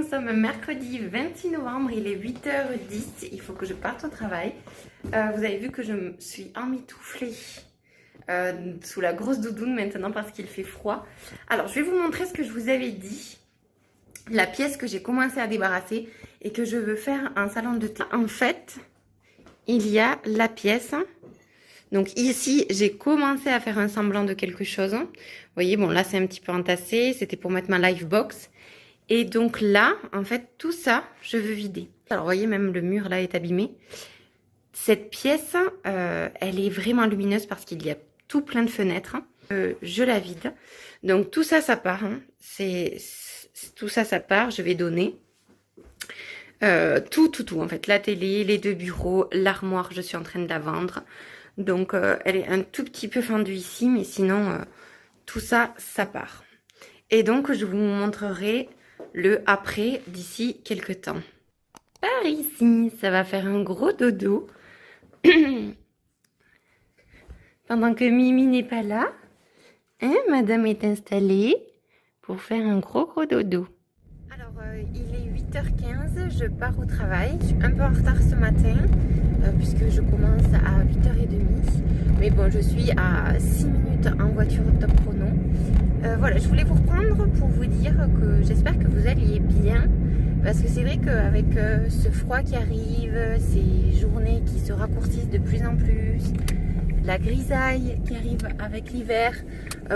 nous sommes mercredi 26 novembre, il est 8h10, il faut que je parte au travail. Vous avez vu que je me suis emmitouflée sous la grosse doudoune maintenant parce qu'il fait froid. Alors je vais vous montrer ce que je vous avais dit, la pièce que j'ai commencé à débarrasser et que je veux faire un salon de thé. En fait, il y a la pièce. Donc ici, j'ai commencé à faire un semblant de quelque chose. Vous voyez, bon là c'est un petit peu entassé, c'était pour mettre ma live box. Et donc là, en fait, tout ça, je veux vider. Alors vous voyez, même le mur là est abîmé. Cette pièce, elle est vraiment lumineuse parce qu'il y a tout plein de fenêtres. Je la vide. Donc tout ça, ça part. Hein. Tout ça, ça part. Je vais donner. Tout en fait. La télé, les deux bureaux, l'armoire, je suis en train de la vendre. Donc elle est un tout petit peu fendue ici, mais sinon tout ça, ça part. Et donc je vous montrerai le après d'ici quelques temps. Par ici, ça va faire un gros dodo. Pendant que Mimi n'est pas là, hein, madame est installée pour faire un gros dodo. Alors il est 8h15, je pars au travail. Je suis un peu en retard ce matin puisque je commence à 8h30. Mais bon, je suis à 6 minutes en voiture top chrono. Voilà, je voulais vous reprendre pour vous dire que j'espère que vous alliez bien. Parce que c'est vrai qu'avec ce froid qui arrive, ces journées qui se raccourcissent de plus en plus, la grisaille qui arrive avec l'hiver,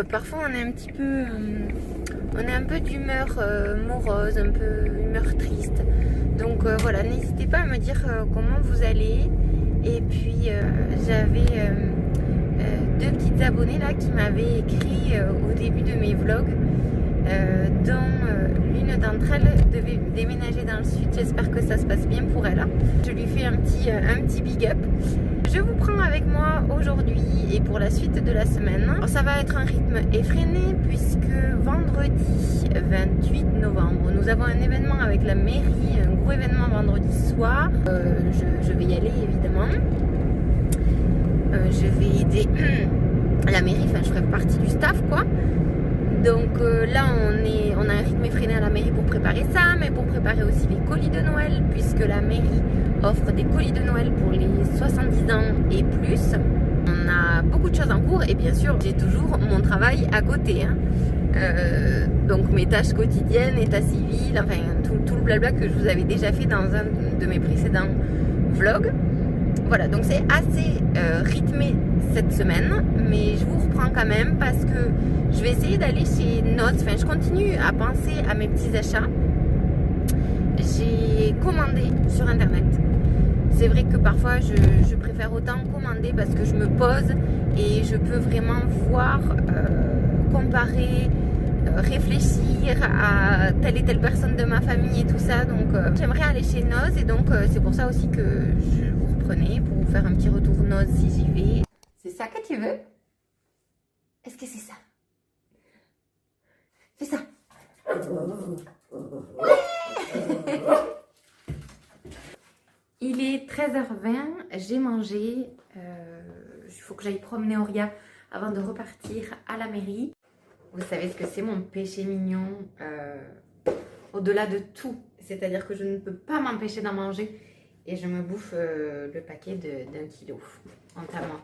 parfois on est un petit peu, on est un peu d'humeur morose, un peu humeur triste. Donc voilà, n'hésitez pas à me dire comment vous allez. Et puis j'avais deux petites abonnées là qui m'avaient écrit au début de mes vlogs, dont l'une d'entre elles devait déménager dans le sud. J'espère que ça se passe bien pour elle. Je lui fais un petit big up. Je vous prends avec moi aujourd'hui et pour la suite de la semaine. Alors, ça va être un rythme effréné puisque vendredi 28 novembre, nous avons un événement avec la mairie, un gros événement vendredi soir. Je vais y aller évidemment. Je vais aider la mairie, enfin je ferai partie du staff quoi. Donc là on a un rythme effréné à la mairie pour préparer ça, mais pour préparer aussi les colis de Noël, puisque la mairie offre des colis de Noël pour les 70 ans et plus. On a beaucoup de choses en cours et bien sûr j'ai toujours mon travail à côté. Hein. Donc mes tâches quotidiennes, état civil, enfin tout le blabla que je vous avais déjà fait dans un de mes précédents vlogs. Voilà, donc c'est assez rythmé cette semaine, mais je vous reprends quand même parce que je vais essayer d'aller chez Noz. Enfin, je continue à penser à mes petits achats. J'ai commandé sur internet. C'est vrai que parfois je préfère autant commander parce que je me pose et je peux vraiment voir, comparer, réfléchir à telle et telle personne de ma famille et tout ça. Donc j'aimerais aller chez Noz et donc c'est pour ça aussi que je vous reprenais pour vous faire un petit retour Noz si j'y vais. C'est ça que tu veux? Est-ce que c'est ça? Fais ça. Il est 13h20, j'ai mangé. Il faut que j'aille promener Auria avant de repartir à la mairie. Vous savez ce que c'est mon péché mignon, au-delà de tout. C'est-à-dire que je ne peux pas m'empêcher d'en manger et je me bouffe le paquet d'1 kilo. Honte à moi.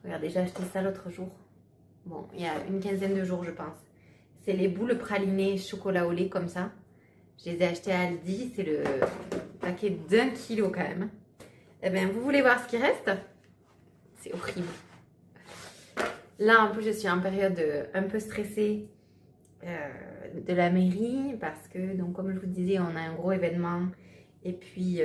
Regardez, j'ai acheté ça l'autre jour. Bon, il y a une quinzaine de jours, je pense. C'est les boules pralinées chocolat au lait comme ça. Je les ai achetées à Aldi. C'est le paquet d'1 kilo quand même. Eh bien, vous voulez voir ce qui reste? C'est horrible. Là, en plus, je suis en période un peu stressée de la mairie parce que, donc, comme je vous disais, on a un gros événement et puis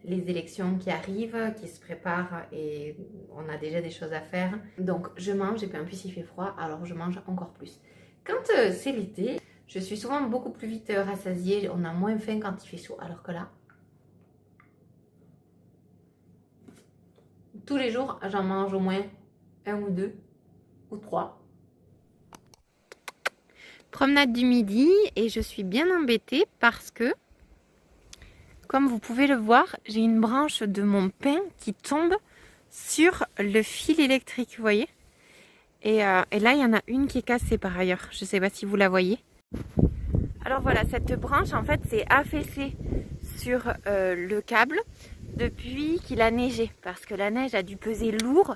les élections qui arrivent, qui se préparent et on a déjà des choses à faire. Donc, je mange et puis en plus, il fait froid, alors je mange encore plus. Quand c'est l'été, je suis souvent beaucoup plus vite rassasiée. On a moins faim quand il fait chaud, alors que là, tous les jours, j'en mange au moins 1 ou 2 ou 3. Promenade du midi et je suis bien embêtée parce que, comme vous pouvez le voir, j'ai une branche de mon pain qui tombe sur le fil électrique, vous voyez. Et là, il y en a une qui est cassée par ailleurs. Je ne sais pas si vous la voyez. Alors voilà, cette branche en fait s'est affaissée sur le câble depuis qu'il a neigé, parce que la neige a dû peser lourd,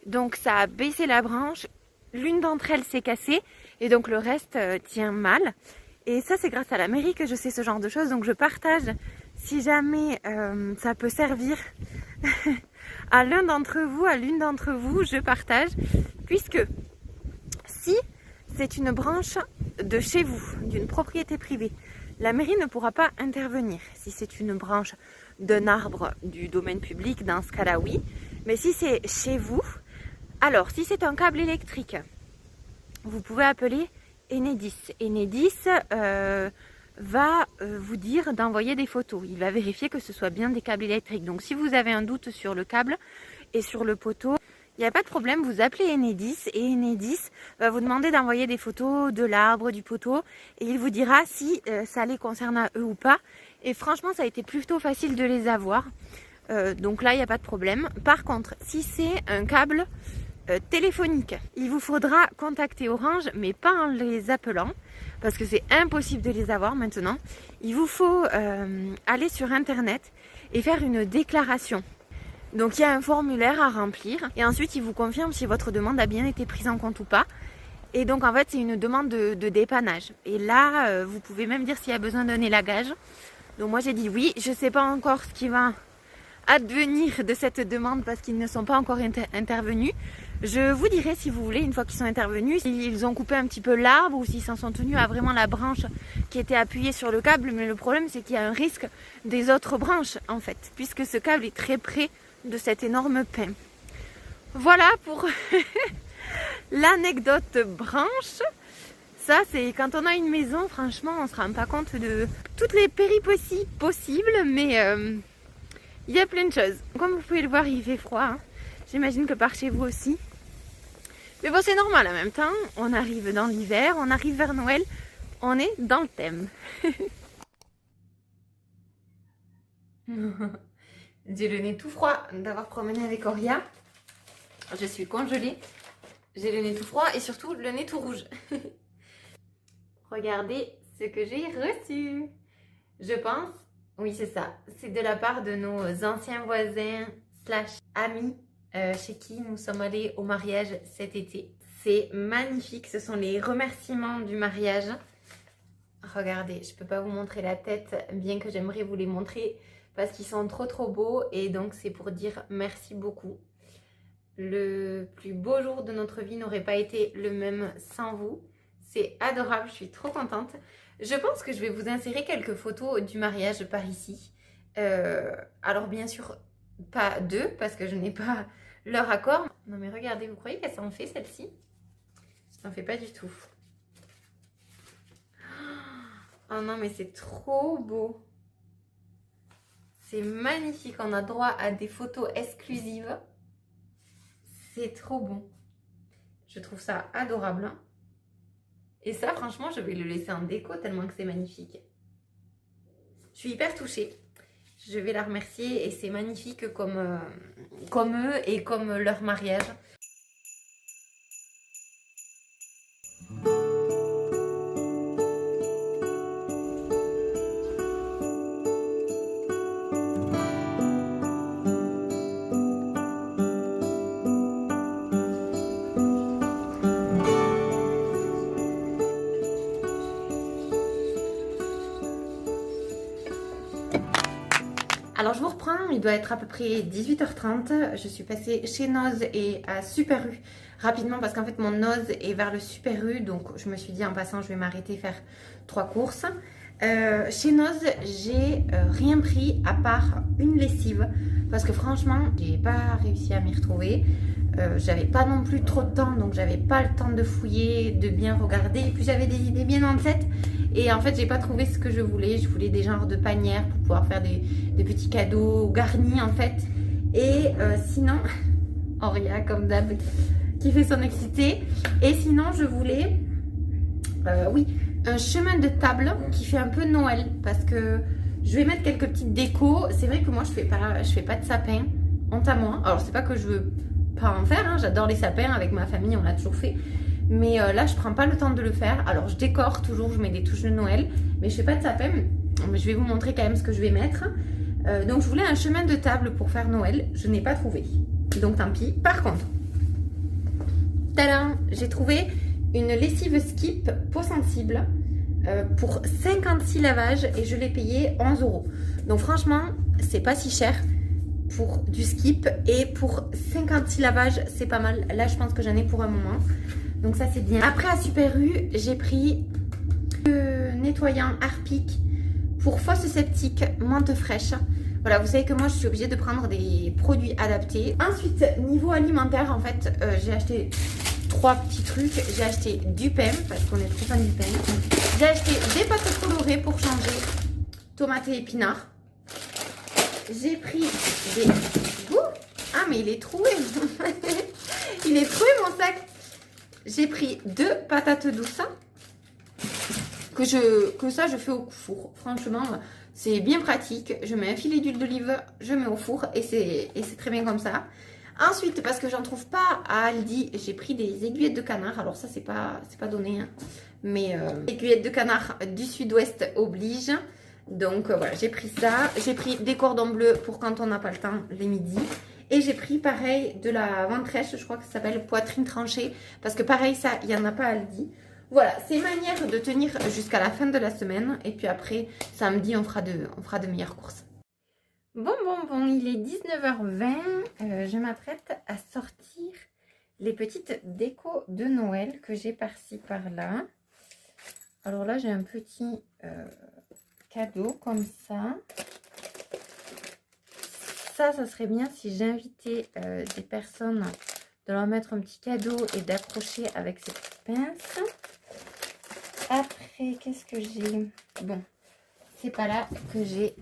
donc ça a baissé la branche, l'une d'entre elles s'est cassée et donc le reste tient mal. Et ça c'est grâce à la mairie que je sais ce genre de choses, donc je partage si jamais ça peut servir à l'un d'entre vous, à l'une d'entre vous, je partage, puisque si c'est une branche de chez vous, d'une propriété privée, la mairie ne pourra pas intervenir. Si c'est une branche d'un arbre du domaine public, dans ce cas-là, oui. Mais si c'est chez vous, alors si c'est un câble électrique, vous pouvez appeler Enedis. Enedis va vous dire d'envoyer des photos. Il va vérifier que ce soit bien des câbles électriques. Donc si vous avez un doute sur le câble et sur le poteau, il n'y a pas de problème, vous appelez Enedis et Enedis va vous demander d'envoyer des photos de l'arbre, du poteau, et il vous dira si ça les concerne à eux ou pas. Et franchement, ça a été plutôt facile de les avoir. Donc là, il n'y a pas de problème. Par contre, si c'est un câble téléphonique, il vous faudra contacter Orange, mais pas en les appelant, parce que c'est impossible de les avoir maintenant. Il vous faut aller sur Internet et faire une déclaration. Donc il y a un formulaire à remplir et ensuite il vous confirme si votre demande a bien été prise en compte ou pas. Et donc en fait c'est une demande de dépannage. Et là vous pouvez même dire s'il y a besoin d'un élagage. Donc moi j'ai dit oui, je ne sais pas encore ce qui va advenir de cette demande parce qu'ils ne sont pas encore intervenus. Je vous dirai si vous voulez une fois qu'ils sont intervenus, s'ils ont coupé un petit peu l'arbre ou s'ils s'en sont tenus à vraiment la branche qui était appuyée sur le câble. Mais le problème c'est qu'il y a un risque des autres branches en fait, puisque ce câble est très près de cet énorme pin. Voilà pour l'anecdote branche. Ça c'est quand on a une maison, franchement on se rend pas compte de toutes les péripéties possibles, mais il y a plein de choses. Comme vous pouvez le voir, il fait froid, hein. J'imagine que par chez vous aussi, mais bon c'est normal en même temps, on arrive dans l'hiver, on arrive vers Noël, on est dans le thème. J'ai le nez tout froid d'avoir promené avec Oria. Je suis congelée. J'ai le nez tout froid et surtout le nez tout rouge. Regardez ce que j'ai reçu. Je pense, oui c'est ça, c'est de la part de nos anciens voisins / amis chez qui nous sommes allés au mariage cet été. C'est magnifique, ce sont les remerciements du mariage. Regardez, je ne peux pas vous montrer la tête, bien que j'aimerais vous les montrer parce qu'ils sont trop beaux, et donc c'est pour dire merci beaucoup. Le plus beau jour de notre vie n'aurait pas été le même sans vous. C'est adorable, je suis trop contente. Je pense que je vais vous insérer quelques photos du mariage par ici. Alors bien sûr, pas deux, parce que je n'ai pas leur accord. Non mais regardez, vous croyez qu'elle s'en fait celle-ci? Ça n'en fait pas du tout. Oh non mais c'est trop beau. C'est magnifique, on a droit à des photos exclusives. C'est trop bon. Je trouve ça adorable. Et ça, franchement, je vais le laisser en déco tellement que c'est magnifique. Je suis hyper touchée. Je vais la remercier et c'est magnifique comme eux et comme leur mariage. Alors je vous reprends, il doit être à peu près 18h30. Je suis passée chez Noz et à Super U rapidement parce qu'en fait mon Noz est vers le Super U. Donc je me suis dit en passant je vais m'arrêter faire 3 courses. Chez Noz j'ai rien pris à part une lessive parce que franchement j'ai pas réussi à m'y retrouver. J'avais pas non plus trop de temps, donc j'avais pas le temps de fouiller, de bien regarder, et puis j'avais des idées bien en tête et en fait j'ai pas trouvé ce que je voulais. Je voulais des genres de panières pour pouvoir faire des petits cadeaux garnis en fait, et sinon Auria comme d'hab qui fait son excité, et sinon je voulais oui, un chemin de table qui fait un peu Noël parce que je vais mettre quelques petites décos. C'est vrai que moi je fais pas de sapin, honte à moi. Alors c'est pas que je veux pas en faire, hein. J'adore les sapins, avec ma famille on l'a toujours fait, Mais là, je prends pas le temps de le faire. Alors, je décore toujours, je mets des touches de Noël. Mais je fais pas de sapin. Je vais vous montrer quand même ce que je vais mettre. Donc, je voulais un chemin de table pour faire Noël. Je n'ai pas trouvé. Donc, tant pis. Par contre, tadam, j'ai trouvé une lessive Skip peau sensible pour 56 lavages et je l'ai payé 11 €. Donc, franchement, c'est pas si cher pour du Skip et pour 56 lavages, c'est pas mal. Là, je pense que j'en ai pour un moment. Donc, ça, c'est bien. Après, à Super U, j'ai pris le nettoyant Harpic pour fosse septique menthe fraîche. Voilà, vous savez que moi, je suis obligée de prendre des produits adaptés. Ensuite, niveau alimentaire, en fait, j'ai acheté 3 petits trucs. J'ai acheté du pain, parce qu'on est trop fan du pain. J'ai acheté des pâtes colorées pour changer tomates et épinards. J'ai pris des... Ouh, ah, mais il est troué. Il est troué, mon sac. J'ai pris 2 patates douces. Que ça, je fais au four. Franchement, c'est bien pratique. Je mets un filet d'huile d'olive, je mets au four et c'est très bien comme ça. Ensuite, parce que j'en trouve pas à Aldi, j'ai pris des aiguillettes de canard. Alors ça, c'est pas donné, hein. Mais aiguillettes de canard du sud-ouest oblige. Donc voilà, j'ai pris ça. J'ai pris des cordons bleus pour quand on n'a pas le temps les midis. Et j'ai pris pareil de la ventrèche, je crois que ça s'appelle poitrine tranchée. Parce que pareil, ça, il n'y en a pas à Aldi. Voilà, c'est une manière de tenir jusqu'à la fin de la semaine. Et puis après, samedi, on fera de meilleures courses. Bon, il est 19h20. Je m'apprête à sortir les petites décos de Noël que j'ai par-ci, par-là. Alors là, j'ai un petit cadeau comme ça. Ça serait bien si j'invitais des personnes de leur mettre un petit cadeau et d'accrocher avec ces petites pinces. Après, qu'est-ce que j'ai? Bon, c'est pas là que j'ai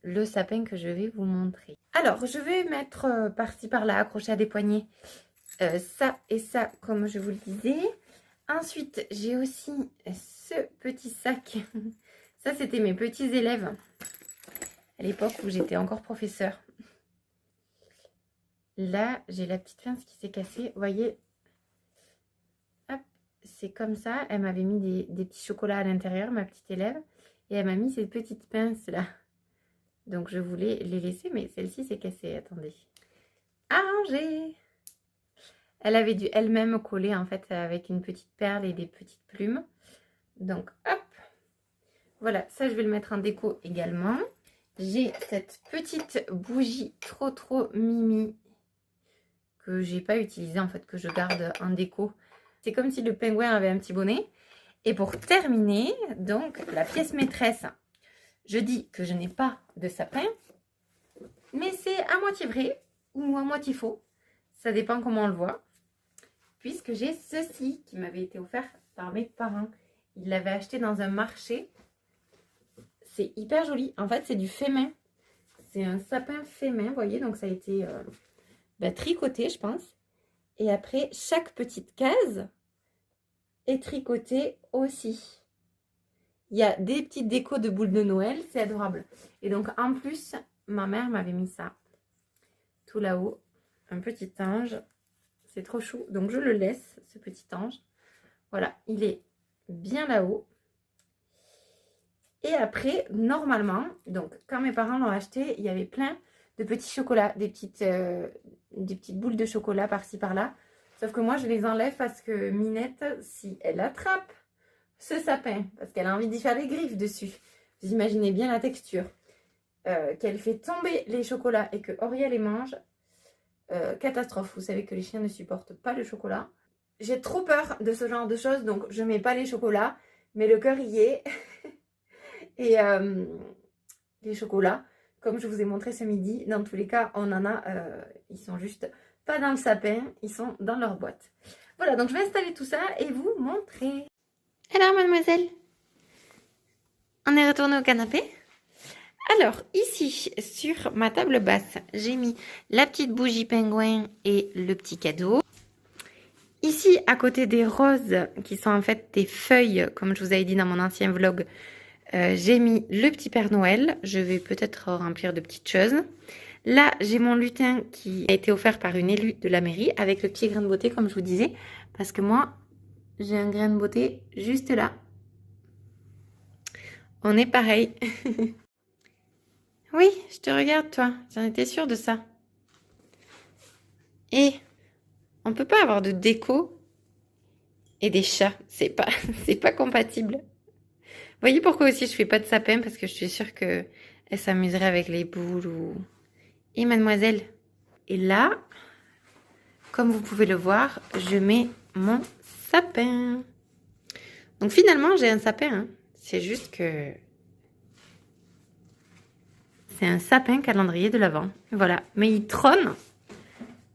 le sapin que je vais vous montrer. Alors, je vais mettre par-ci, par-là, accroché à des poignets, ça et ça, comme je vous le disais. Ensuite, j'ai aussi ce petit sac. Ça, c'était mes petits élèves à l'époque où j'étais encore professeure. Là, j'ai la petite pince qui s'est cassée. Vous voyez, hop, c'est comme ça. Elle m'avait mis des petits chocolats à l'intérieur, ma petite élève. Et elle m'a mis ces petites pinces-là. Donc, je voulais les laisser, mais celle-ci s'est cassée. Attendez. Arrangé. Elle avait dû elle-même coller, en fait, avec une petite perle et des petites plumes. Donc, hop. Voilà, ça, je vais le mettre en déco également. J'ai cette petite bougie trop mimi que j'ai pas utilisée, en fait, que je garde en déco. C'est comme si le pingouin avait un petit bonnet. Et pour terminer, donc, la pièce maîtresse. Je dis que je n'ai pas de sapin, mais c'est à moitié vrai ou à moitié faux. Ça dépend comment on le voit. Puisque j'ai ceci qui m'avait été offert par mes parents. Ils l'avaient acheté dans un marché. C'est hyper joli. En fait, c'est du fait main. C'est un sapin fait main, vous voyez. Donc, ça a été tricoté, je pense. Et après, chaque petite case est tricotée aussi. Il y a des petites décos de boules de Noël. C'est adorable. Et donc, en plus, ma mère m'avait mis ça. Tout là-haut. Un petit ange. C'est trop chou. Donc, je le laisse, ce petit ange. Voilà, il est bien là-haut. Et après, normalement, donc, quand mes parents l'ont acheté, il y avait plein de petits chocolats, des petites boules de chocolat par-ci, par-là. Sauf que moi, je les enlève parce que Minette, si elle attrape ce sapin, parce qu'elle a envie d'y faire les griffes dessus, vous imaginez bien la texture, qu'elle fait tomber les chocolats et que Auriel les mange, catastrophe. Vous savez que les chiens ne supportent pas le chocolat. J'ai trop peur de ce genre de choses, donc je mets pas les chocolats, mais le cœur y est. Et les chocolats, comme je vous ai montré ce midi, dans tous les cas, on en a, ils sont juste pas dans le sapin, ils sont dans leur boîte. Voilà, donc je vais installer tout ça et vous montrer. Alors, mademoiselle, on est retourné au canapé. Alors, ici, sur ma table basse, j'ai mis la petite bougie pingouin et le petit cadeau. Ici, à côté des roses, qui sont en fait des feuilles, comme je vous avais dit dans mon ancien vlog, j'ai mis le petit Père Noël. Je vais peut-être remplir de petites choses. Là, j'ai mon lutin qui a été offert par une élue de la mairie avec le petit grain de beauté, comme je vous disais. Parce que moi, j'ai un grain de beauté juste là. On est pareil. Oui, je te regarde, toi. J'en étais sûre de ça. Et on peut pas avoir de déco et des chats. C'est pas, c'est pas compatible. Vous voyez pourquoi aussi je fais pas de sapin? Parce que je suis sûre que elle s'amuserait avec les boules ou... Et mademoiselle. Et là, comme vous pouvez le voir, je mets mon sapin. Donc finalement, j'ai un sapin. Hein. C'est juste que... C'est un sapin calendrier de l'Avent. Voilà. Mais il trône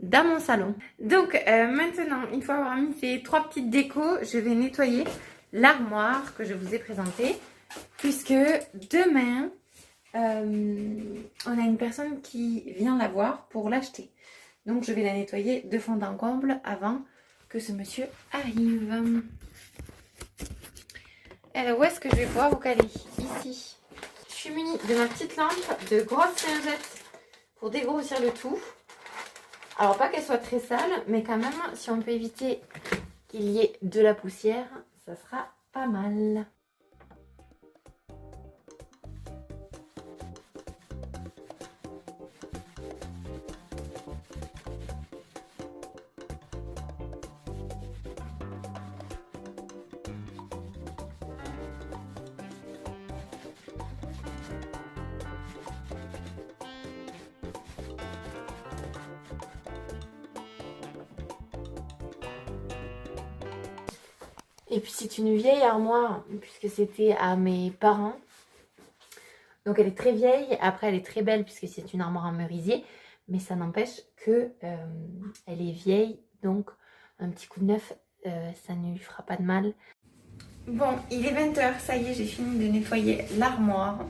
dans mon salon. Donc maintenant, une fois avoir mis ces 3 petites décos, je vais nettoyer l'armoire que je vous ai présentée. Puisque demain, on a une personne qui vient la voir pour l'acheter. Donc je vais la nettoyer de fond en comble avant que ce monsieur arrive. Où est-ce que je vais pouvoir vous caler? Ici. Je suis munie de ma petite lampe de grosses lingettes pour dégrossir le tout. Alors pas qu'elle soit très sale, mais quand même, si on peut éviter qu'il y ait de la poussière, ça sera pas mal. Et puis c'est une vieille armoire, puisque c'était à mes parents. Donc elle est très vieille, après elle est très belle, puisque c'est une armoire en merisier. Mais ça n'empêche que elle est vieille, donc un petit coup de neuf, ça ne lui fera pas de mal. Bon, il est 20 h, ça y est, j'ai fini de nettoyer l'armoire.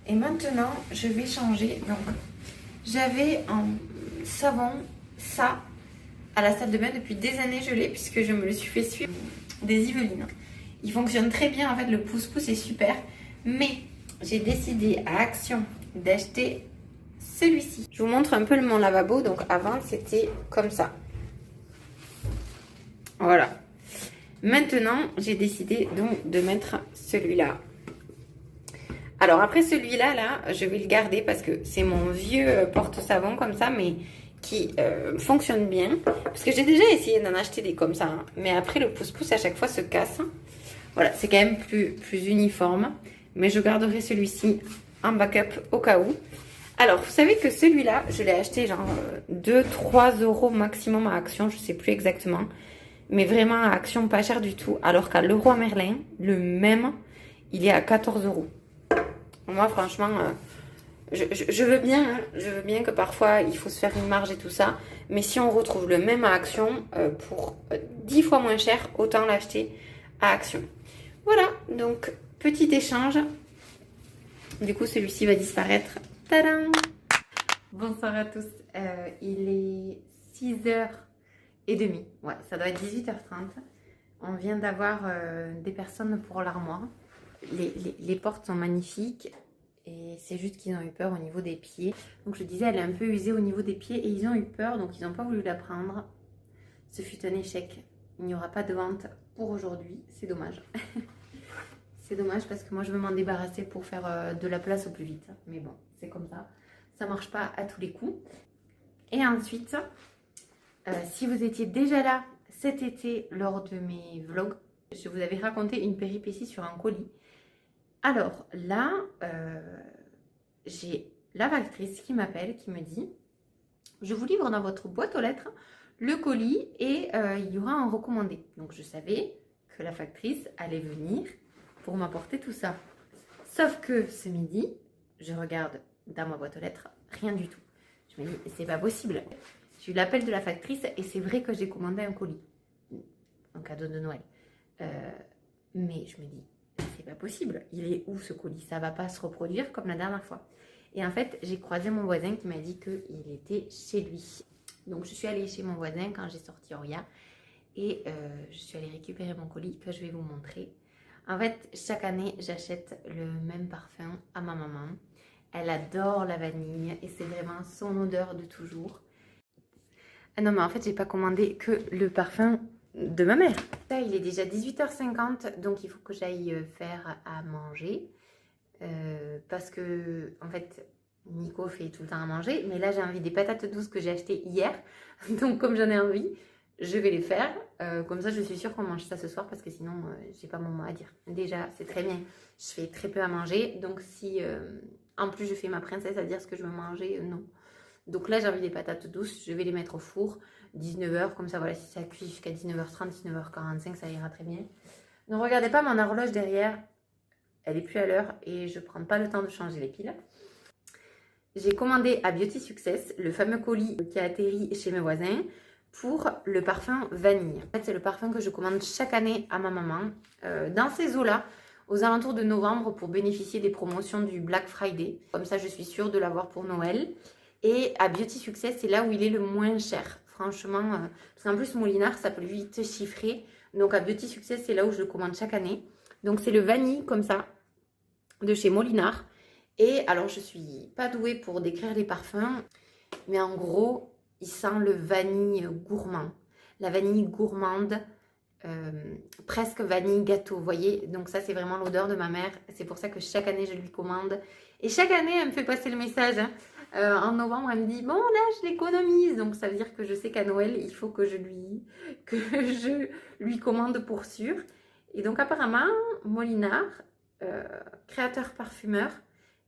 Et maintenant, je vais changer. Donc, j'avais un savon, ça, à la salle de bain depuis des années, je l'ai, puisque je me le suis fait suivre des Yvelines. Il fonctionne très bien, en fait, le pouce-pouce est super. Mais j'ai décidé à Action d'acheter celui-ci. Je vous montre un peu mon lavabo. Donc, avant, c'était comme ça. Voilà. Maintenant, j'ai décidé donc de mettre celui-là. Alors après celui-là, là, je vais le garder parce que c'est mon vieux porte-savon comme ça, mais qui fonctionne bien. Parce que j'ai déjà essayé d'en acheter des comme ça, hein, mais après le pouce-pouce à chaque fois se casse. Voilà, c'est quand même plus uniforme. Mais je garderai celui-ci en backup au cas où. Alors, vous savez que celui-là, je l'ai acheté genre 2-3 euros maximum à Action, je sais plus exactement. Mais vraiment à Action, pas cher du tout. Alors qu'à Leroy Merlin, le même, il est à 14 euros. Moi, franchement, je veux bien, hein, je veux bien que parfois, il faut se faire une marge et tout ça. Mais si on retrouve le même à Action pour 10 fois moins cher, autant l'acheter à Action. Voilà, donc petit échange. Du coup, celui-ci va disparaître. Tadam! Bonsoir à tous. Il est 6h30. Ouais, ça doit être 18h30. On vient d'avoir des personnes pour l'armoire. Les portes sont magnifiques. Et c'est juste qu'ils ont eu peur au niveau des pieds. Donc je disais, elle est un peu usée au niveau des pieds. Et ils ont eu peur, donc ils n'ont pas voulu la prendre. Ce fut un échec. Il n'y aura pas de vente pour aujourd'hui. C'est dommage. C'est dommage parce que moi je veux m'en débarrasser pour faire de la place au plus vite. Mais bon, c'est comme ça. Ça marche pas à tous les coups. Et ensuite, si vous étiez déjà là cet été lors de mes vlogs, je vous avais raconté une péripétie sur un colis. Alors là, j'ai la factrice qui m'appelle, qui me dit « Je vous livre dans votre boîte aux lettres le colis et il y aura un recommandé. » Donc je savais que la factrice allait venir pour m'apporter tout ça. Sauf que ce midi, je regarde dans ma boîte aux lettres, rien du tout. Je me dis « C'est pas possible !» J'ai eu l'appel de la factrice et c'est vrai que j'ai commandé un colis, un cadeau de Noël. Mais je me dis, c'est pas possible. Il est où ce colis? Ça va pas se reproduire comme la dernière fois. Et en fait, j'ai croisé mon voisin qui m'a dit qu'il était chez lui. Donc je suis allée chez mon voisin quand j'ai sorti Oria et je suis allée récupérer mon colis que je vais vous montrer. En fait, chaque année, j'achète le même parfum à ma maman. Elle adore la vanille et c'est vraiment son odeur de toujours. Ah non, mais en fait, j'ai pas commandé que le parfum de ma mère. Là, il est déjà 18h50, donc il faut que j'aille faire à manger. Parce que, en fait, Nico fait tout le temps à manger. Mais là, j'ai envie des patates douces que j'ai achetées hier. Donc, comme j'en ai envie, je vais les faire. Comme ça, je suis sûre qu'on mange ça ce soir parce que sinon, j'ai pas mon mot à dire. Déjà, c'est très bien. Je fais très peu à manger. Donc, si en plus je fais ma princesse à dire ce que je veux manger, non. Donc là, j'ai envie des patates douces. Je vais les mettre au four. 19h, comme ça, voilà, si ça cuit jusqu'à 19h30, 19h45, ça ira très bien. Ne regardez pas mon horloge derrière. Elle est plus à l'heure et je prends pas le temps de changer les piles. J'ai commandé à Beauty Success le fameux colis qui a atterri chez mes voisins pour le parfum vanille. En fait, c'est le parfum que je commande chaque année à ma maman dans ces eaux-là, aux alentours de novembre, pour bénéficier des promotions du Black Friday. Comme ça, je suis sûre de l'avoir pour Noël. Et à Beauty Success, c'est là où il est le moins cher. Franchement, parce qu'en plus, Molinard, ça peut vite chiffrer. Donc à Beauty Success, c'est là où je le commande chaque année. Donc c'est le vanille comme ça, de chez Molinard. Et alors, je suis pas douée pour décrire les parfums, mais en gros, il sent le vanille gourmand. La vanille gourmande, presque vanille gâteau, vous voyez. Donc ça, c'est vraiment l'odeur de ma mère. C'est pour ça que chaque année, je lui commande. Et chaque année, elle me fait passer le message. Hein. En novembre, elle me dit, bon, là, je l'économise. Donc ça veut dire que je sais qu'à Noël, il faut que je lui commande pour sûr. Et donc apparemment, Molinard, créateur parfumeur,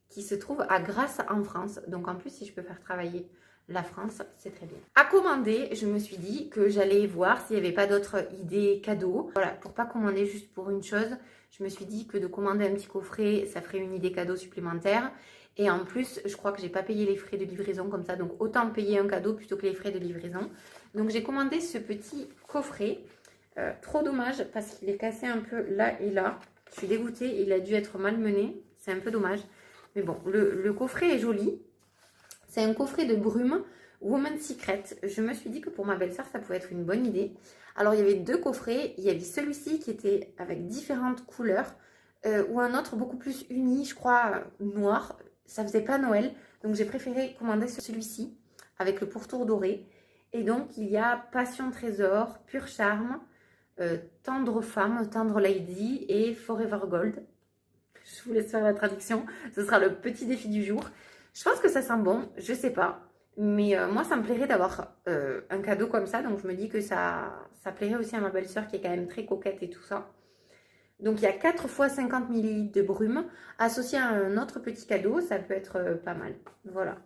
qui se trouve à Grasse en France. Donc en plus, si je peux faire travailler la France, c'est très bien. À commander, je me suis dit que j'allais voir s'il n'y avait pas d'autres idées cadeaux. Voilà, pour pas commander juste pour une chose, je me suis dit que de commander un petit coffret, ça ferait une idée cadeau supplémentaire. Et en plus, je crois que j'ai pas payé les frais de livraison comme ça. Donc autant payer un cadeau plutôt que les frais de livraison. Donc j'ai commandé ce petit coffret. Trop dommage parce qu'il est cassé un peu là et là. Je suis dégoûtée, il a dû être malmené. C'est un peu dommage. Mais bon, le coffret est joli. C'est un coffret de brume Woman Secret. Je me suis dit que pour ma belle-sœur, ça pouvait être une bonne idée. Alors, il y avait deux coffrets. Il y avait celui-ci qui était avec différentes couleurs. Ou un autre beaucoup plus uni, je crois, noir. Ça faisait pas Noël. Donc, j'ai préféré commander celui-ci avec le pourtour doré. Et donc, il y a Passion Trésor, Pur Charme, Tendre Femme, Tendre Lady et Forever Gold. Je vous laisse faire la traduction. Ce sera le petit défi du jour. Je pense que ça sent bon. Je sais pas. Mais moi, ça me plairait d'avoir un cadeau comme ça. Donc, je me dis que ça plairait aussi à ma belle-sœur qui est quand même très coquette et tout ça. Donc, il y a 4 fois 50 ml de brume. Associé à un autre petit cadeau, ça peut être pas mal. Voilà.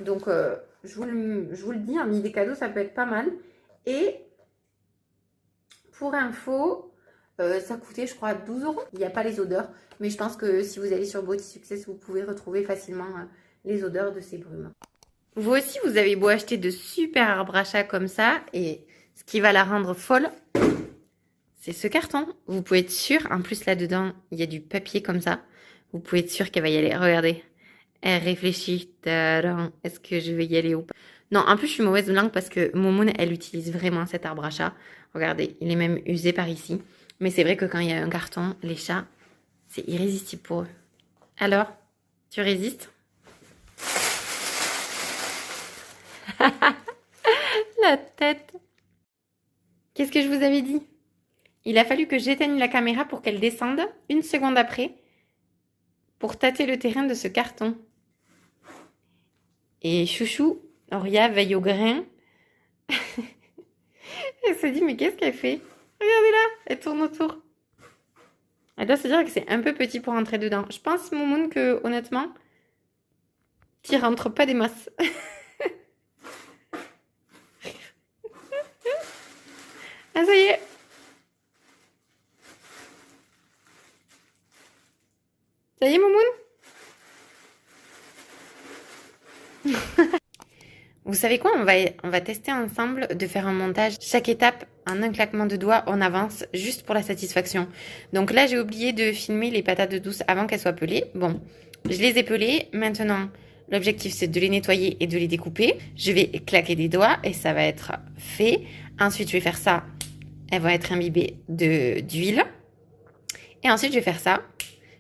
Donc, je vous le dis, en idée cadeau, ça peut être pas mal. Et pour info, ça coûtait, je crois, 12 €. Il n'y a pas les odeurs. Mais je pense que si vous allez sur Beauty Success, vous pouvez retrouver facilement les odeurs de ces brumes. Vous aussi, vous avez beau acheter de super arbres à chat comme ça. Et ce qui va la rendre folle, c'est ce carton. Vous pouvez être sûr. En plus, là-dedans, il y a du papier comme ça. Vous pouvez être sûr qu'elle va y aller. Regardez. Elle réfléchit. Est-ce que je vais y aller ou pas? Non, en plus, je suis mauvaise langue parce que Momoun, elle utilise vraiment cet arbre à chat. Regardez, il est même usé par ici. Mais c'est vrai que quand il y a un carton, les chats, c'est irrésistible pour eux. Alors, tu résistes? La tête. Qu'est-ce que je vous avais dit? Il a fallu que j'éteigne la caméra pour qu'elle descende une seconde après pour tâter le terrain de ce carton. Et Chouchou, Auria veille au grain. Elle se dit, mais qu'est-ce qu'elle fait? Regardez là, elle tourne autour. Elle doit se dire que c'est un peu petit pour rentrer dedans. Je pense, Moumoun, que honnêtement, tu rentres pas des masses. Ah, ça y est. Ça y est, Moumoun? Vous savez quoi, on va tester ensemble de faire un montage. Chaque étape, en un claquement de doigts, on avance juste pour la satisfaction. Donc là, j'ai oublié de filmer les patates douces avant qu'elles soient pelées. Bon, je les ai pelées. Maintenant, l'objectif, c'est de les nettoyer et de les découper. Je vais claquer des doigts et ça va être fait. Ensuite, je vais faire ça. Elles vont être imbibées d'huile. Et ensuite, je vais faire ça.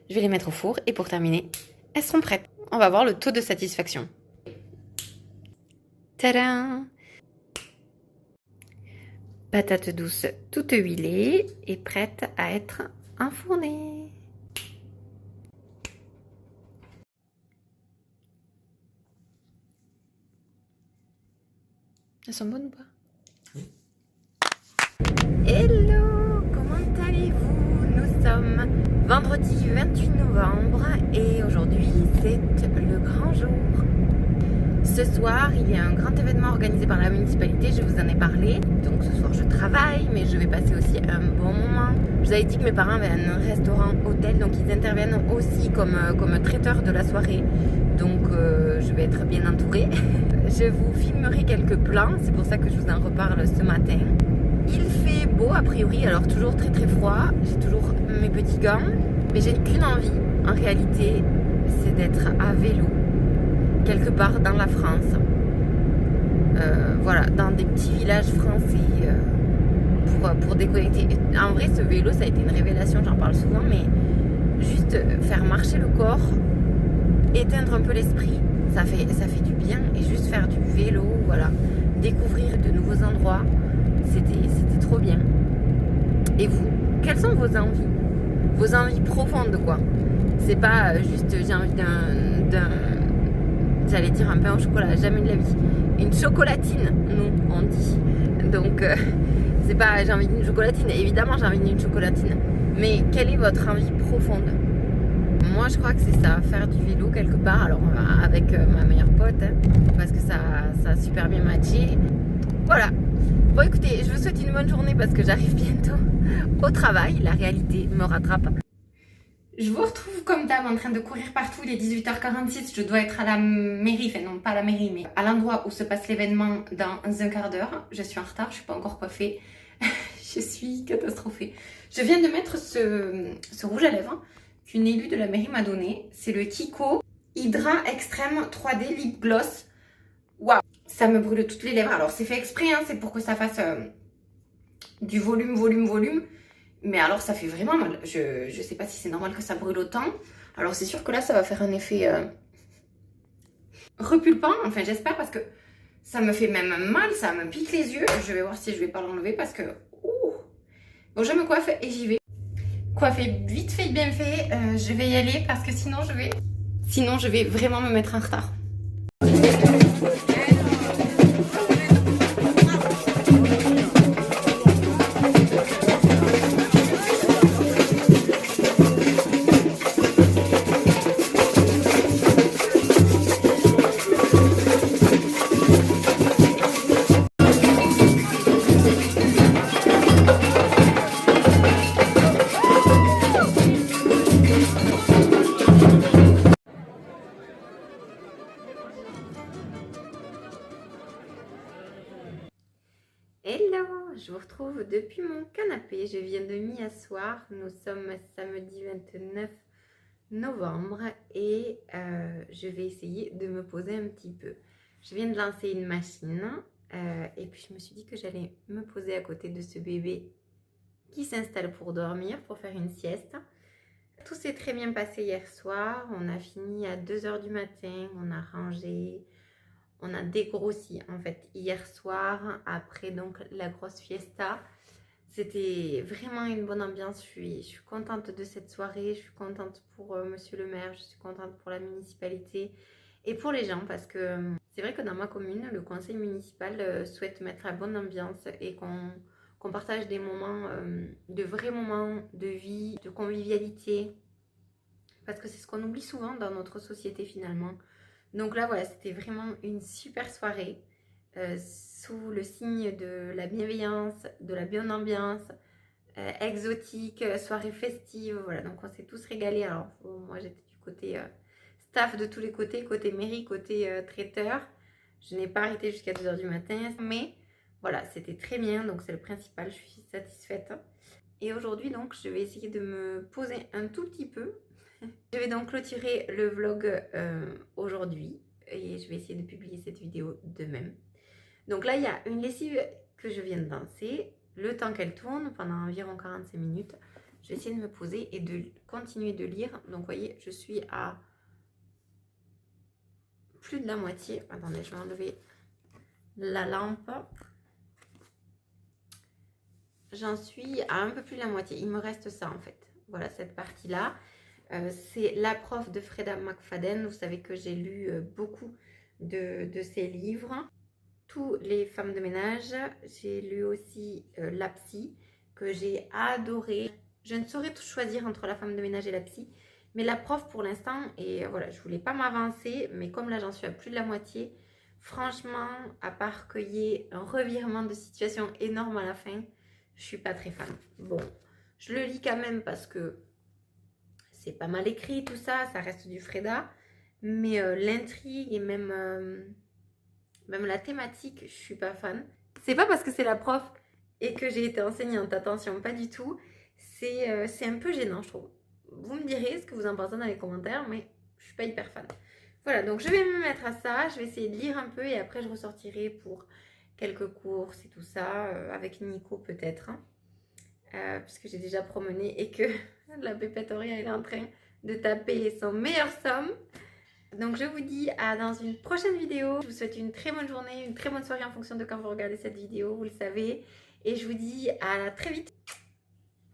Je vais les mettre au four. Et pour terminer, elles seront prêtes. On va voir le taux de satisfaction. Tadam! Patates douces toutes huilées et prêtes à être enfournées. Elles sont bonnes ou pas? Oui. Hello, comment allez-vous? Nous sommes vendredi 28 novembre et aujourd'hui c'est le grand jour. Ce soir, il y a un grand événement organisé par la municipalité, je vous en ai parlé. Donc ce soir je travaille, mais je vais passer aussi un bon moment. Je vous avais dit que mes parents avaient un restaurant hôtel, donc ils interviennent aussi comme traiteurs de la soirée. Donc je vais être bien entourée. Je vous filmerai quelques plans, c'est pour ça que je vous en reparle ce matin. Il fait beau a priori, alors toujours très très froid. J'ai toujours mes petits gants, mais j'ai qu'une envie en réalité, c'est d'être à vélo quelque part dans la France, voilà, dans des petits villages français, pour déconnecter. En vrai, ce vélo, ça a été une révélation, j'en parle souvent, mais juste faire marcher le corps, éteindre un peu l'esprit, ça fait du bien. Et juste faire du vélo, voilà, découvrir de nouveaux endroits, c'était trop bien. Et vous, quelles sont vos envies? Vos envies profondes, quoi. C'est pas juste j'ai envie j'allais dire un pain au chocolat, jamais de la vie. Une chocolatine, nous, on dit. Donc, c'est pas j'ai envie d'une chocolatine. Évidemment, j'ai envie d'une chocolatine. Mais quelle est votre envie profonde? Moi, je crois que c'est ça, faire du vélo quelque part. Alors, avec ma meilleure pote, hein, parce que ça a super bien matché. Voilà. Bon, écoutez, je vous souhaite une bonne journée parce que j'arrive bientôt au travail. La réalité me rattrape. Je vous retrouve comme d'hab en train de courir partout, il est 18h46, je dois être à la mairie, enfin non pas à la mairie, mais à l'endroit où se passe l'événement dans un quart d'heure. Je suis en retard, je suis pas encore coiffée, je suis catastrophée. Je viens de mettre ce rouge à lèvres qu'une élue de la mairie m'a donné, c'est le Kiko Hydra Extreme 3D Lip Gloss. Waouh, ça me brûle toutes les lèvres, alors c'est fait exprès, hein, c'est pour que ça fasse du volume. Mais alors ça fait vraiment mal. Je sais pas si c'est normal que ça brûle autant. Alors c'est sûr que là ça va faire un effet repulpant. Enfin j'espère parce que ça me fait même mal. Ça me pique les yeux. Je vais voir si je vais pas l'enlever parce que... Bon je me coiffe et j'y vais. Coiffer vite fait bien fait. Je vais y aller parce que sinon je vais vraiment me mettre en retard. Hello, je vous retrouve depuis mon canapé. Je viens de m'y asseoir. Nous sommes samedi 29 novembre et je vais essayer de me poser un petit peu. Je viens de lancer une machine et puis je me suis dit que j'allais me poser à côté de ce bébé qui s'installe pour dormir, pour faire une sieste. Tout s'est très bien passé hier soir. On a fini à 2 h du matin, on a rangé. On a dégrossi en fait hier soir après donc la grosse fiesta. C'était vraiment une bonne ambiance. Je suis contente de cette soirée. Je suis contente pour monsieur le maire. Je suis contente pour la municipalité et pour les gens parce que c'est vrai que dans ma commune, le conseil municipal souhaite mettre la bonne ambiance et qu'on partage des moments, de vrais moments de vie, de convivialité. Parce que c'est ce qu'on oublie souvent dans notre société finalement. Donc là, voilà, c'était vraiment une super soirée sous le signe de la bienveillance, de la bonne ambiance, exotique, soirée festive. Voilà, donc on s'est tous régalés. Alors, moi, j'étais du côté staff de tous les côtés, côté mairie, côté traiteur. Je n'ai pas arrêté jusqu'à 2 h du matin, mais voilà, c'était très bien. Donc, c'est le principal, je suis satisfaite. Et aujourd'hui, donc, je vais essayer de me poser un tout petit peu. Je vais donc clôturer le vlog aujourd'hui et je vais essayer de publier cette vidéo demain. Donc là, il y a une lessive que je viens de lancer. Le temps qu'elle tourne, pendant environ 45 minutes, je vais essayer de me poser et de continuer de lire. Donc vous voyez, je suis à plus de la moitié. Attendez, je vais enlever la lampe. j'en suis à un peu plus de la moitié. Il me reste ça en fait. Voilà, cette partie-là. C'est La prof de Freda McFadden. Vous savez que j'ai lu beaucoup de ses livres. Tous les femmes de ménage. J'ai lu aussi La psy, que j'ai adoré. Je ne saurais tout choisir entre la femme de ménage et la psy. Mais la prof pour l'instant, et voilà, je voulais pas m'avancer, mais comme là j'en suis à plus de la moitié, franchement, à part qu'il y ait un revirement de situation énorme à la fin, je suis pas très fan. Bon, je le lis quand même parce que c'est pas mal écrit tout ça, ça reste du Freda, mais l'intrigue et même la thématique, je suis pas fan. C'est pas parce que c'est la prof et que j'ai été enseignante, attention, pas du tout. C'est un peu gênant, je trouve. Vous me direz ce que vous en pensez dans les commentaires, mais je suis pas hyper fan. Voilà, donc je vais me mettre à ça, je vais essayer de lire un peu et après je ressortirai pour quelques courses et tout ça, avec Nico peut-être, hein. Parce que j'ai déjà promené et que la pépatoria elle est en train de taper son meilleur somme. Donc je vous dis à dans une prochaine vidéo. Je vous souhaite une très bonne journée, une très bonne soirée en fonction de quand vous regardez cette vidéo, vous le savez. Et je vous dis à très vite.